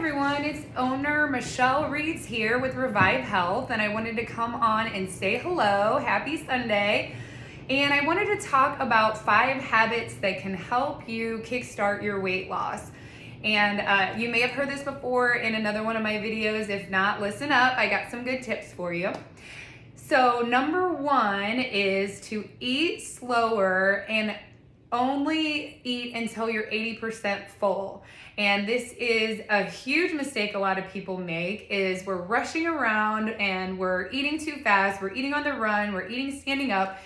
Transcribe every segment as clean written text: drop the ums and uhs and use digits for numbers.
everyone, it's owner Michelle Reeds here with Revive Health, and I wanted to come on and say hello. Happy Sunday. And I wanted to talk about 5 habits that can help you kickstart your weight loss. And you may have heard this before in another one of my videos. If not, listen up. I got some good tips for you. So number 1 is to eat slower and only eat until you're 80% full. And this is a huge mistake a lot of people make, is we're rushing around and we're eating too fast, we're eating on the run, we're eating standing up,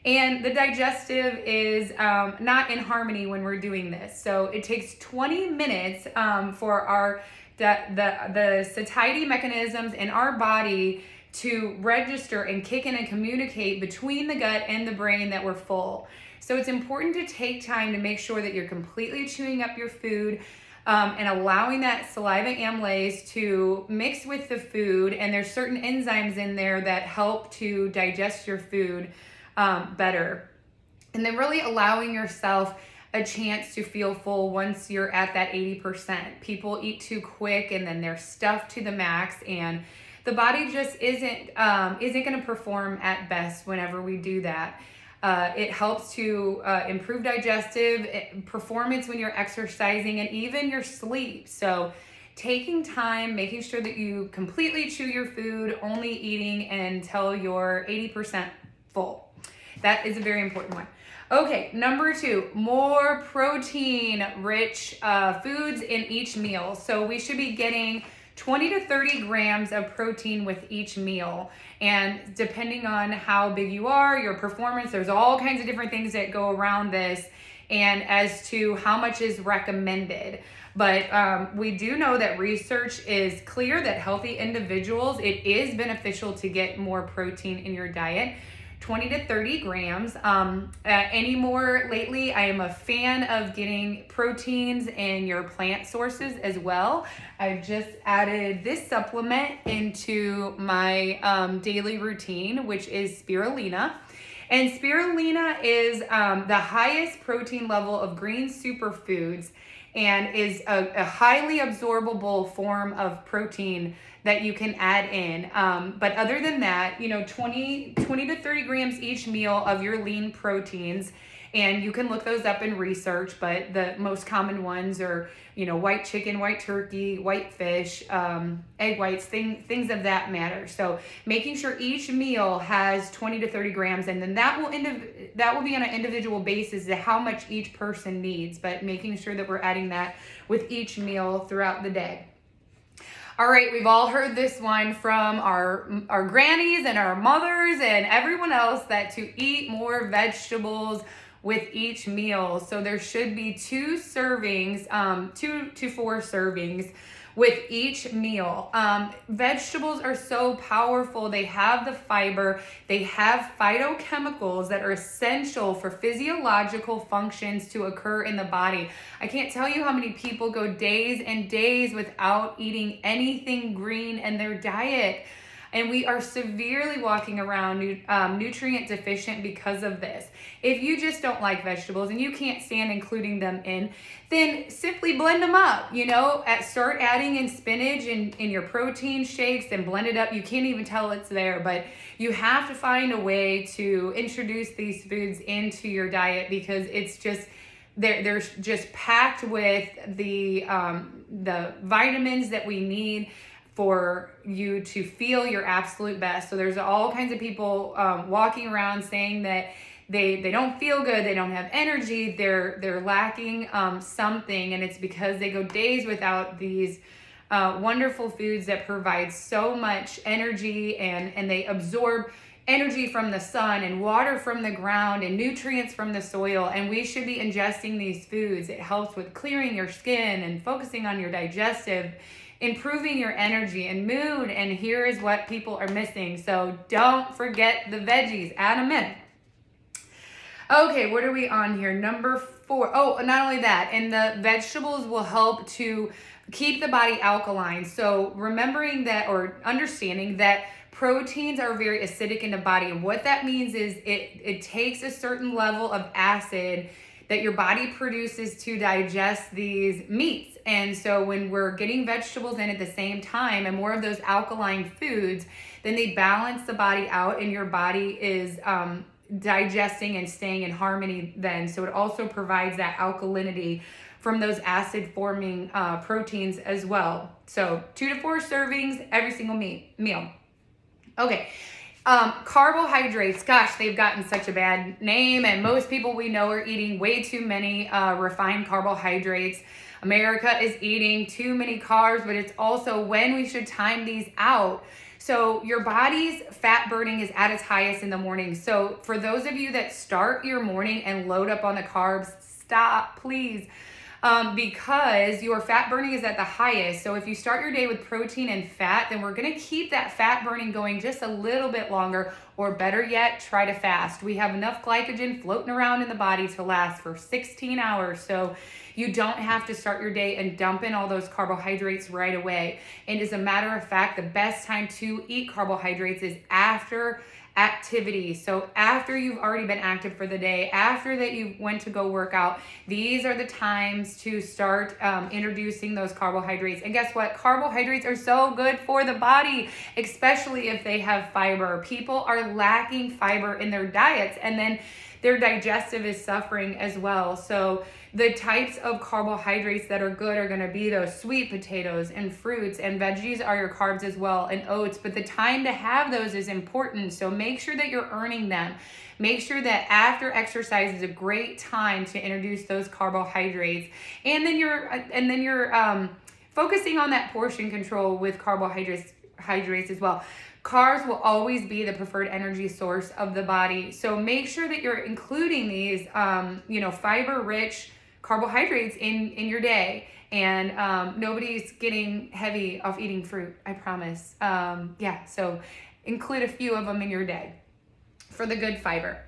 and the digestive is not in harmony when we're doing this. So it takes 20 minutes for our the satiety mechanisms in our body to register and kick in and communicate between the gut and the brain that we're full. So it's important to take time to make sure that you're completely chewing up your food and allowing that saliva amylase to mix with the food. And there's certain enzymes in there that help to digest your food better. And then really allowing yourself a chance to feel full once you're at that 80%. People eat too quick and then they're stuffed to the max, and the body just isn't going to perform at best whenever we do that. It helps to improve digestive performance when you're exercising and even your sleep. So taking time, making sure that you completely chew your food, only eating until you're 80% full. That is a very important one. Okay, number 2, more protein-rich foods in each meal. So we should be getting 20 to 30 grams of protein with each meal. And depending on how big you are, your performance, there's all kinds of different things that go around this and as to how much is recommended. But we do know that research is clear that healthy individuals, it is beneficial to get more protein in your diet. 20 to 30 grams. Any more lately, I am a fan of getting proteins in your plant sources as well. I've just added this supplement into my daily routine, which is spirulina. And spirulina is the highest protein level of green superfoods and is a highly absorbable form of protein that you can add in. But other than that, 20 to 30 grams each meal of your lean proteins. And you can look those up in research, but the most common ones are, white chicken, white turkey, white fish, egg whites, things of that matter. So making sure each meal has 20 to 30 grams, and then that will be on an individual basis to how much each person needs, but making sure that we're adding that with each meal throughout the day. All right, we've all heard this one from our grannies and our mothers and everyone else, that to eat more vegetables with each meal. So there should be 2 servings, 2 to 4 servings with each meal. Vegetables are so powerful. They have the fiber, they have phytochemicals that are essential for physiological functions to occur in the body. I can't tell you how many people go days and days without eating anything green in their diet. And we are severely walking around nutrient deficient because of this. If you just don't like vegetables and you can't stand including them in, then simply blend them up. Start adding in spinach in your protein shakes and blend it up. You can't even tell it's there, but you have to find a way to introduce these foods into your diet, because it's just they're just packed with the vitamins that we need for you to feel your absolute best. So there's all kinds of people walking around saying that they don't feel good, they don't have energy, they're lacking something, and it's because they go days without these wonderful foods that provide so much energy, and they absorb energy from the sun and water from the ground and nutrients from the soil. And we should be ingesting these foods. It helps with clearing your skin and focusing on your digestive, improving your energy and mood. And here is what people are missing. So don't forget the veggies, add them in. Okay, what are we on here? Number 4. Oh, not only that, and the vegetables will help to keep the body alkaline. So remembering that, or understanding that proteins are very acidic in the body. And what that means is it takes a certain level of acid that your body produces to digest these meats. And so when we're getting vegetables in at the same time and more of those alkaline foods, then they balance the body out and your body is digesting and staying in harmony then. So it also provides that alkalinity from those acid forming proteins as well. So 2 to 4 servings every single meal. Okay. Carbohydrates, gosh, they've gotten such a bad name, and most people we know are eating way too many refined carbohydrates. America is eating too many carbs, but it's also when we should time these out. So your body's fat burning is at its highest in the morning. So for those of you that start your morning and load up on the carbs, stop, please. Because your fat burning is at the highest. So if you start your day with protein and fat, then we're going to keep that fat burning going just a little bit longer, or better yet, try to fast. We have enough glycogen floating around in the body to last for 16 hours. So you don't have to start your day and dump in all those carbohydrates right away. And as a matter of fact, the best time to eat carbohydrates is after activity. So after you've already been active for the day, after that you went to go work out, these are the times to start introducing those carbohydrates. And guess what? Carbohydrates are so good for the body, especially if they have fiber. People are lacking fiber in their diets, and then their digestive is suffering as well. So the types of carbohydrates that are good are going to be those sweet potatoes and fruits, and veggies are your carbs as well, and oats. But the time to have those is important. So make sure that you're earning them. Make sure that after exercise is a great time to introduce those carbohydrates. And then you're focusing on that portion control with carbohydrates as well. Carbs will always be the preferred energy source of the body. So make sure that you're including these, fiber-rich carbohydrates in your day. And nobody's getting heavy off eating fruit, I promise. So include a few of them in your day for the good fiber.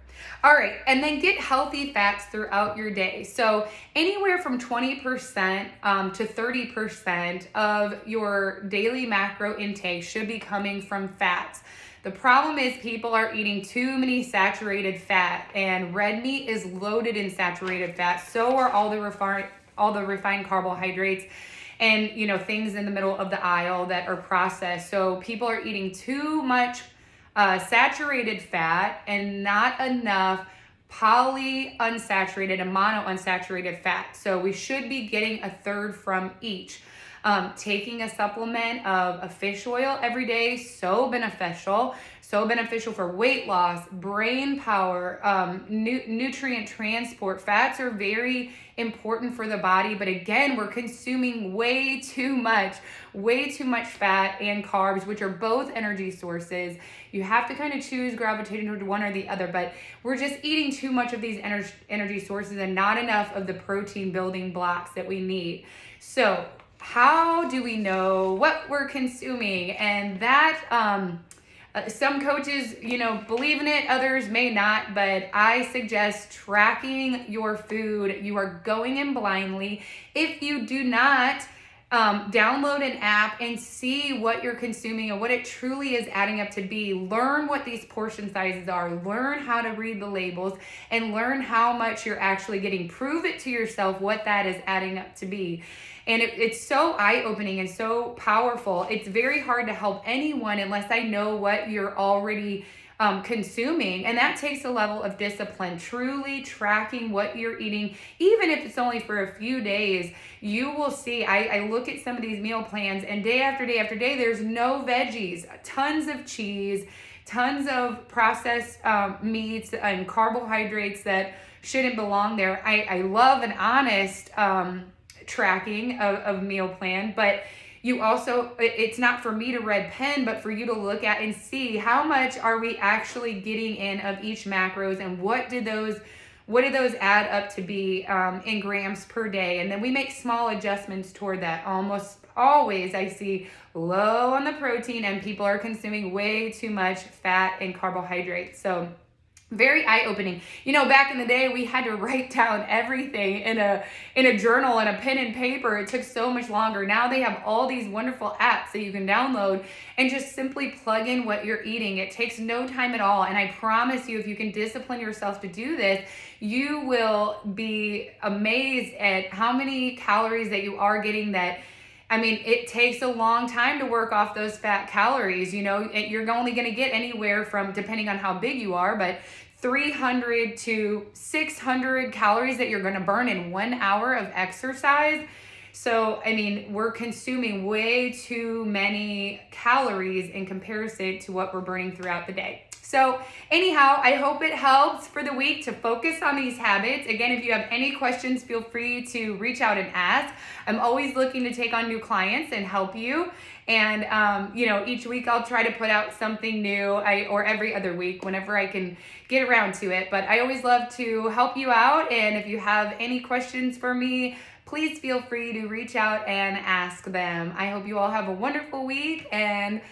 All right, and then get healthy fats throughout your day. So anywhere from 20% to 30% of your daily macro intake should be coming from fats. The problem is people are eating too many saturated fat, and red meat is loaded in saturated fat. So are all the refined carbohydrates and things in the middle of the aisle that are processed. So people are eating too much saturated fat and not enough polyunsaturated and monounsaturated fat. So we should be getting a third from each. Taking a supplement of a fish oil every day, so beneficial for weight loss, brain power, nutrient transport. Fats are very important for the body, but again, we're consuming way too much fat and carbs, which are both energy sources. You have to kind of choose, gravitating toward one or the other, but we're just eating too much of these energy sources and not enough of the protein building blocks that we need. So how do we know what we're consuming? And that some coaches believe in it, others may not, but I suggest tracking your food. You are going in blindly. If you do not download an app and see what you're consuming and what it truly is adding up to be, learn what these portion sizes are, learn how to read the labels, and learn how much you're actually getting. Prove it to yourself what that is adding up to be. And it's so eye-opening and so powerful. It's very hard to help anyone unless I know what you're already consuming. And that takes a level of discipline. Truly tracking what you're eating, even if it's only for a few days, you will see. I look at some of these meal plans, and day after day after day, there's no veggies, tons of cheese, tons of processed meats and carbohydrates that shouldn't belong there. I love an honest tracking of meal plan, but you also, it's not for me to red pen, but for you to look at and see how much are we actually getting in of each macros, and what did those add up to be in grams per day. And then we make small adjustments toward that. Almost always I see low on the protein, and people are consuming way too much fat and carbohydrates. So Very eye-opening. Back in the day, we had to write down everything in a journal and a pen and paper. It took so much longer. Now they have all these wonderful apps that you can download and just simply plug in what you're eating. It takes no time at all. And I promise you, if you can discipline yourself to do this, you will be amazed at how many calories that you are getting it takes a long time to work off those fat calories. You're only going to get anywhere from, depending on how big you are, but 300 to 600 calories that you're going to burn in 1 hour of exercise. So, we're consuming way too many calories in comparison to what we're burning throughout the day. So anyhow, I hope it helps for the week to focus on these habits. Again, if you have any questions, feel free to reach out and ask. I'm always looking to take on new clients and help you. And, each week I'll try to put out something new, or every other week whenever I can get around to it. But I always love to help you out. And if you have any questions for me, please feel free to reach out and ask them. I hope you all have a wonderful week, and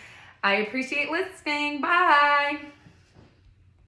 I appreciate listening. Bye.